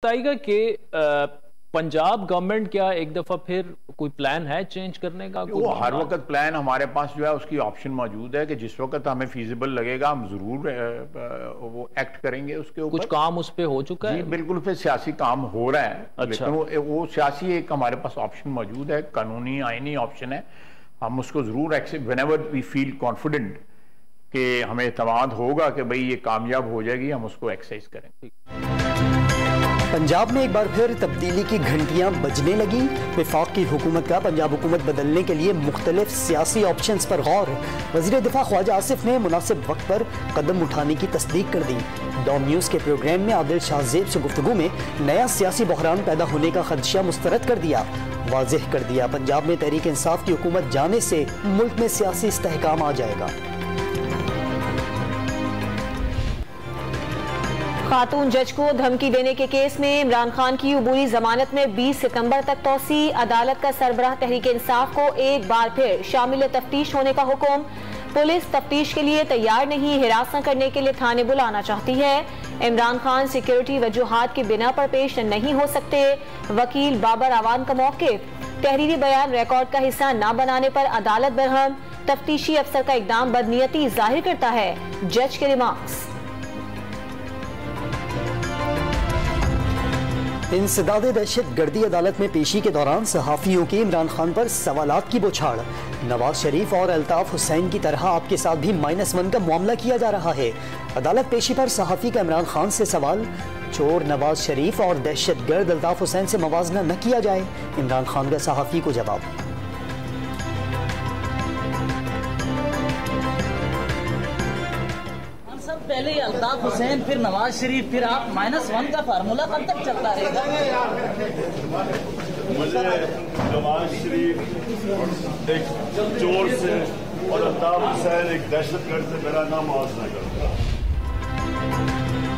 बताइएगा कि पंजाब गवर्नमेंट क्या एक दफा फिर कोई प्लान है चेंज करने का? वो हर वक्त प्लान हमारे पास जो है उसकी ऑप्शन मौजूद है कि जिस वक्त हमें फीजिबल लगेगा हम जरूर वो एक्ट करेंगे उसके ऊपर। कुछ काम उस पे हो चुका है? बिल्कुल, फिर सियासी काम हो रहा है। अच्छा। लेकिन वो सियासी एक हमारे पास ऑप्शन मौजूद है, कानूनी आईनी ऑप्शन है। हम उसको जरूर accept whenever we feel confident कि हमें एतमाद होगा कि भाई ये कामयाब हो जाएगी, हम उसको एक्सरसाइज करें। पंजाब में एक बार फिर तब्दीली की घंटियां बजने लगी। वफाक की हुकूमत का पंजाब हुकूमत बदलने के लिए मुख्तलिफ सियासी ऑप्शंस पर गौर। वज़ीर दिफा ख्वाजा आसिफ ने मुनासिब वक्त पर कदम उठाने की तस्दीक कर दी। डॉम न्यूज़ के प्रोग्राम में आदिल शाहजेब से गुफ्तगू में नया सियासी बहरान पैदा होने का खदशा मुस्तरद कर दिया। वाज़ेह कर दिया पंजाब में तहरीक इंसाफ की हुकूमत जाने से मुल्क में सियासी इस्तेहकाम आ जाएगा। खातून जज को धमकी देने के केस में इमरान खान की अबूरी जमानत में 20 सितंबर तक तौसी। अदालत का सरबराह तहरीक इंसाफ को एक बार फिर शामिल तफ्तीश होने का हुक्म। पुलिस तफ्तीश के लिए तैयार नहीं, हिरासत करने के लिए थाने बुलाना चाहती है। इमरान खान सिक्योरिटी वजूहात की बिना पर पेश नहीं हो सकते। वकील बाबर आवान का मौक़िफ़, तहरीरी बयान रिकॉर्ड का हिस्सा न बनाने पर अदालत बरहम। तफ्तीशी अफसर का इकदाम बदनीयती जाहिर करता है, जज के रिमार्क्स। इंसदाद दहशत गर्दी अदालत में पेशी के दौरान सहाफियों के इमरान खान पर सवालात की बौछार। नवाज शरीफ और अल्ताफ हुसैन की तरह आपके साथ भी -1 का मामला किया जा रहा है। अदालत पेशी पर सहाफी का इमरान खान से सवाल, चोर नवाज शरीफ और दहशत गर्द अल्ताफ हुसैन से मवाजना न किया जाए। इमरान खान का सहाफी को जवाब, पहले अल्ताफ हुसैन फिर नवाज शरीफ फिर आप -1 का फार्मूला कब तक चलता रहेगा? मुझे नवाज शरीफ एक चोर से और अल्ताफ हुसैन एक दहशतगर्द से मेरा नाम मुआवजा करता।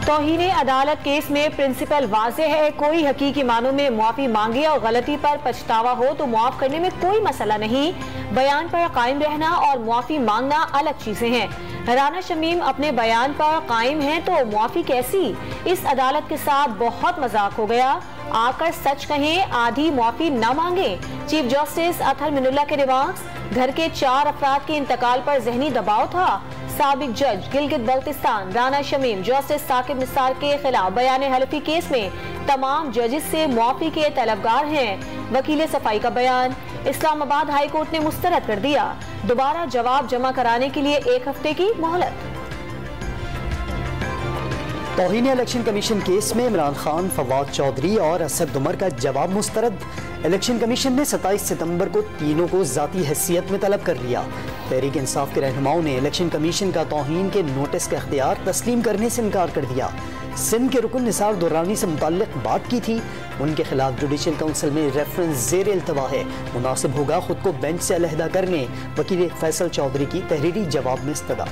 तौहीन अदालत केस में प्रिंसिपल वाज़े है, कोई हकीकी मानों में मुआफी मांगे और गलती पर पछतावा हो तो मुआफ करने में कोई मसला नहीं। बयान पर कायम रहना और मुआफी मांगना अलग चीजें हैं। राना शमीम अपने बयान पर कायम हैं तो मुआफी कैसी? इस अदालत के साथ बहुत मजाक हो गया। आकर सच कहें, आधी मुआफी न मांगे। चीफ जस्टिस अतहर मिनुल्लाह के रिमार्क्स, घर के 4 अफराद के इंतकाल पर जहनी दबाव था। साबिक जज गिलगित बल्तिस्तान राना शमीम जस्टिस साकिब निसार के खिलाफ बयान हलफी केस में तमाम जजेस से मुआफी के तलबगार हैं। वकील सफाई का बयान इस्लामाबाद हाई कोर्ट ने मुस्तरद कर दिया। दोबारा जवाब जमा कराने के लिए 1 हफ्ते की मोहलत। तौहीन इलेक्शन कमीशन केस में इमरान खान, फवाद चौधरी और असद उमर का जवाब मुस्तरद। इलेक्शन कमीशन ने 27 सितंबर को तीनों को जाती हैसियत में तलब कर लिया। तहरीक इंसाफ के रहनुमाओं ने इलेक्शन कमीशन का तौहीन के नोटिस का इख्तियार तस्लीम करने से इनकार कर दिया। सिंध के रुकन निसार दुर्रानी से मुताल्लिक बात की थी। उनके खिलाफ जुडिशल काउंसिल में रेफरेंस ज़ेर इल्तवा है, मुनासिब होगा खुद को बेंच से अलहदा करने। वकील फैसल चौधरी की तहरीरी जवाब में इस्तदा।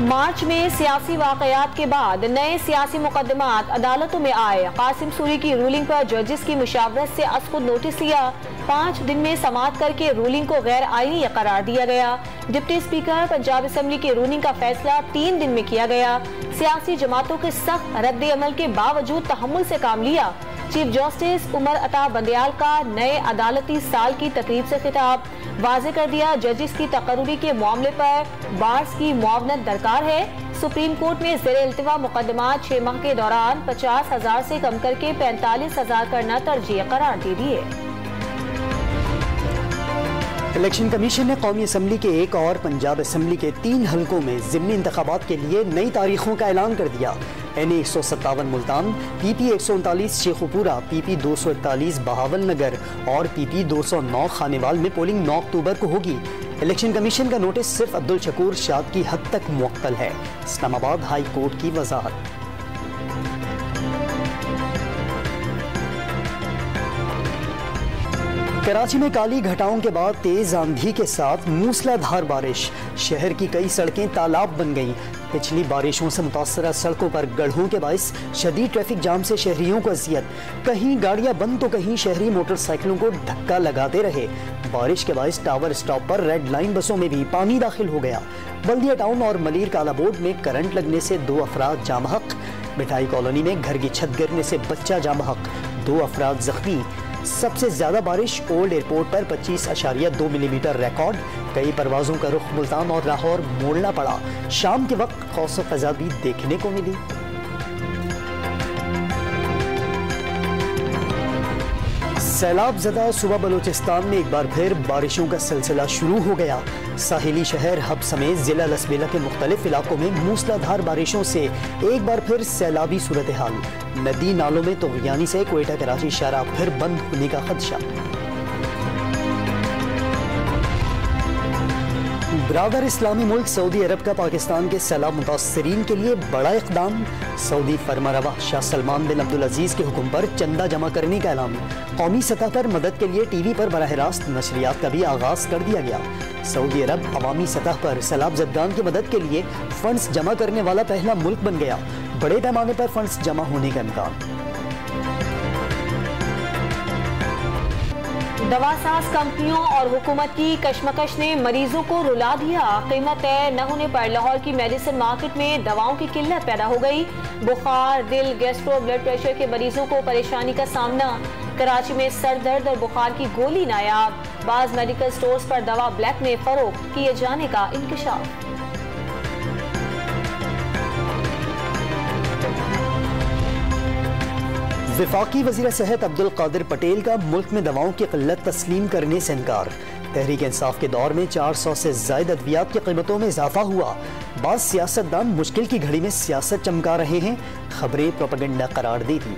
मार्च में सियासी वाकयात के बाद नए सियासी मुकदमात अदालतों में आए। कासिम सूरी की रूलिंग पर जजेस की मुशावरत से खुद नोटिस लिया। 5 दिन में समाअत करके रूलिंग को गैर आईनी करार दिया गया। डिप्टी स्पीकर पंजाब असेंबली की रूलिंग का फैसला 3 दिन में किया गया। सियासी जमातों के सख्त रद्द अमल के बावजूद तहम्मुल से काम लिया। चीफ जस्टिस उमर अता बंदयाल का नए अदालती साल की तकरीब से खिताब, वाज़े कर दिया जजिस की तकर्रुरी के मामले पर बार्स की मुआवनत दरकार है। सुप्रीम कोर्ट में ज़ेर इल्तिवा मुकदमात 6 माह के दौरान 50,000 से कम करके 45,000 करना तरजीह करार दे दिए। इलेक्शन कमीशन ने कौमी असम्बली के 1 और पंजाब असम्बली के 3 हलकों में ज़िमनी इंतखाबात के लिए नई तारीखों का ऐलान कर दिया। NA 157 Multan, PP 139 Sheikhupura, PP 241 Bahawal नगर और PP 209 खानेवाल में पोलिंग 9 अक्टूबर को होगी। इलेक्शन कमीशन का नोटिस सिर्फ अब्दुल शकूर शाद की हद तक मुअक्कल है। इस्लामाबाद हाई कोर्ट की वजाहत। कराची में काली घटाओं के बाद तेज आंधी के साथ मूसलाधार बारिश, शहर की कई सड़कें तालाब बन गईं। पिछली बारिशों से मुतासरा सड़कों पर गड्ढों के बाइस शदीद ट्रैफिक जाम से शहरियों को अजियत। कहीं गाड़ियां बंद तो कहीं शहरी मोटरसाइकिलों को धक्का लगाते रहे। बारिश के बाइस टावर स्टॉप पर रेड लाइन बसों में भी पानी दाखिल हो गया। बल्दिया टाउन और मलीर काला बोर्ड में करंट लगने से 2 अफराद जामहक। मिठाई कॉलोनी में घर की छत गिरने से बच्चा जामहक, 2 अफराद जख्मी। सबसे ज्यादा बारिश ओल्ड एयरपोर्ट पर 25.2 मिलीमीटर रिकॉर्ड। कई परवाजों का रुख मुल्तान और लाहौर मोड़ना पड़ा। शाम के वक्त खौफ फ़ज़ा भी देखने को मिली। सैलाब ज़दा सूबा बलूचिस्तान में एक बार फिर बारिशों का सिलसिला शुरू हो गया। साहिली शहर हब समेत जिला लसबेला के मुख्तलिफ इलाकों में मूसलाधार बारिशों से एक बार फिर सैलाबी सूरत हाल। नदी नालों में तुग़यानी से क्वेटा कराची शाहरा फिर बंद होने का खदशा। ब्रादर इस्लामी मुल्क सऊदी अरब का पाकिस्तान के सैलाब मुतासरीन के लिए बड़ा इक़दाम। सऊदी फरमारवा शाह सलमान बिन अब्दुल अजीज के हुक्म पर चंदा जमा करने का ऐलान। कौमी सतह पर मदद के लिए टीवी पर बराह रास्त नशरियात का भी आगाज कर दिया गया। सऊदी अरब अवामी सतह पर सैलाब ज़दगान की मदद के लिए फंड्स जमा करने वाला पहला मुल्क बन गया। बड़े पैमाने पर फंड्स जमा होने का इम्कान। दवासाज कंपनियों और हुकूमत की कशमकश ने मरीजों को रुला दिया। कीमत तय न होने पर लाहौर की मेडिसिन मार्केट में दवाओं की किल्लत पैदा हो गई। बुखार, दिल, गैस्ट्रो, ब्लड प्रेशर के मरीजों को परेशानी का सामना। कराची में सर दर्द और बुखार की गोली नायाब। बाज मेडिकल स्टोर्स पर दवा ब्लैक में फरोख्त किए जाने का इंकशाफ। वफाकी वज़ीर सेहत अब्दुल कादिर पटेल का मुल्क में दवाओं की किल्लत तस्लीम करने से इनकार। तहरीक इंसाफ के दौर में 400 से ज़ायद अद्वियात की कीमतों में इजाफा हुआ। बाज़ सियासतदान मुश्किल की घड़ी में सियासत चमका रहे हैं। खबरें प्रोपेगेंडा करार दी थी।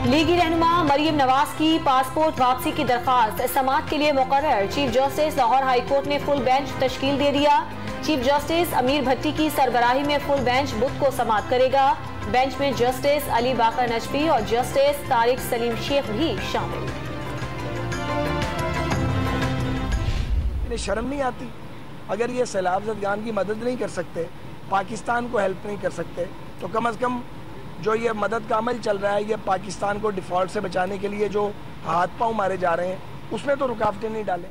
लीगी रहनुमा मरियम नवाज की पासपोर्ट वापसी की दरख्वास्त समाअत के लिए मुकर्रर। Chief justice Lahore high court ने फुल बेंच तश्कील दे दिया। चीफ जस्टिस अमीर भट्टी की सरबराही में फुल बेंच बुध को समाअत करेगा। बेंच में जस्टिस अली बाकर नजफी और जस्टिस तारिक सलीम शेख भी शामिल। इन्हें शर्म नहीं आती? अगर ये सैलाब ज़दगान की मदद नहीं कर सकते, पाकिस्तान को हेल्प नहीं कर सकते, तो कम अज़ कम जो ये मदद का अमल चल रहा है, ये पाकिस्तान को डिफ़ॉल्ट से बचाने के लिए जो हाथ पाँव मारे जा रहे हैं, उसमें तो रुकावटें नहीं डालें।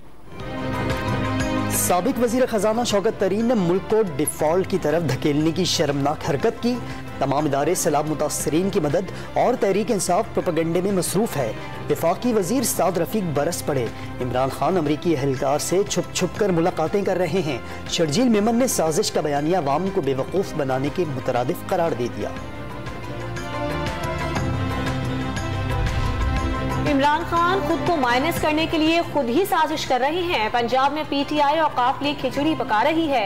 साबिक वज़ीर ख़ज़ाना शौकत तरीन ने मुल्क को डिफ़ॉल्ट की तरफ धकेलने की शर्मनाक हरकत की। तमाम इदारे सैलाब मुतासरीन की मदद और तहरीक इंसाफ प्रोपेगेंडे में मसरूफ़ है। वफाकी वज़ीर साद रफ़ीक बरस पड़े। इमरान खान अमरीकी एहलकार से छुप छुप कर मुलाकातें कर रहे हैं। शर्जील मेमन ने साजिश का बयानिया अवाम को बेवकूफ़ बनाने के मुतरादिफ करार दे दिया। इमरान खान खुद को माइनस करने के लिए खुद ही साजिश कर रहे हैं। पंजाब में पीटीआई और काफ लीग खिचड़ी पका रही है।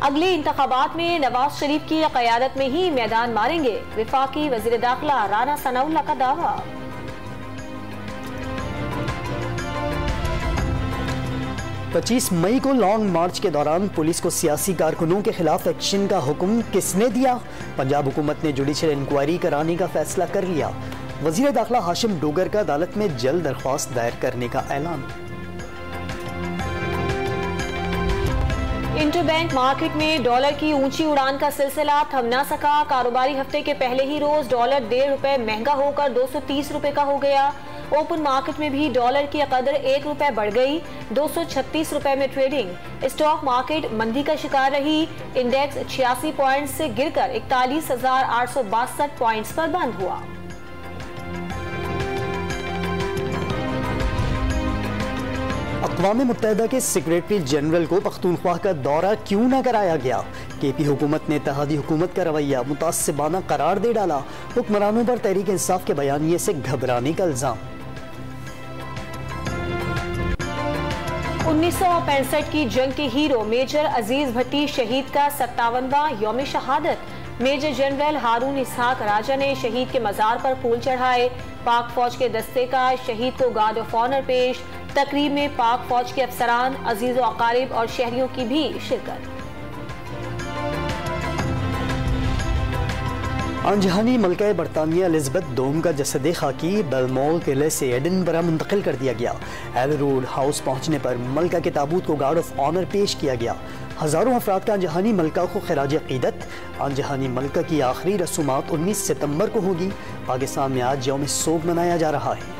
अगले इंतखाबात में नवाज शरीफ की क़यादत में ही मैदान मारेंगे। वफाकी वज़ीर दाखिला राना सनाउल्लाह का दावा। पच्चीस मई को लॉन्ग मार्च के दौरान पुलिस को सियासी कारकुनों के खिलाफ एक्शन का हुक्म किसने दिया? पंजाब हुकूमत ने जुडिशल इंक्वायरी कराने का फैसला कर लिया। वज़ीर दाखिला हाशिम डोगर का अदालत में जल्द दरख्वास्त दायर करने का ऐलान। इंटरबैंक मार्केट में डॉलर की ऊंची उड़ान का सिलसिला थम ना सका। कारोबारी हफ्ते के पहले ही रोज डॉलर 1.5 रुपए महंगा होकर 230 रुपए का हो गया। ओपन मार्केट में भी डॉलर की कदर 1 रुपए बढ़ गई। 236 रुपए में ट्रेडिंग। स्टॉक मार्केट मंदी का शिकार रही। इंडेक्स 86 पॉइंट से गिरकर 41,862 पॉइंट्स पर बंद हुआ। अक़वाम मुत्तहिदा के सेक्रेटरी जनरल को पख्तूनख्वा का दौरा क्यों न कराया गया? केपी हुकूमत ने इत्तेहादी हुकूमत का रवैया मुतासिबाना करार दे डाला। हुक्मरानों पर तहरीक इंसाफ के बयानिए से घबराने का इल्जाम। 1965 की जंग के हीरो मेजर अजीज भट्टी शहीद का 57वां यौम शहादत। मेजर जनरल हारून इसहाक राजा ने शहीद के मजार पर फूल चढ़ाए। पाक फौज के दस्ते का शहीद को गार्ड ऑफ ऑनर पेश। तकरीब में पाक फौज के अफसरान, अजीज व अकारिब और शहरियों की भी शिरकत। अनजहानी मलका बरतानिया एलिज़ाबेथ दोम का जसद खाकी बेलमोल किले से एडिनबरा मुंतकिल कर दिया गया। एबी रोड हाउस पहुँचने पर मलका के ताबूत को गार्ड ऑफ ऑनर पेश किया गया। हज़ारों अफराद का अनजहानी मलका को खिराज अक़ीदत। अनजहानी मलका की आखिरी रसूमात 19 सितंबर को होगी। पाकिस्तान में आज यौम सोग मनाया जा रहा है।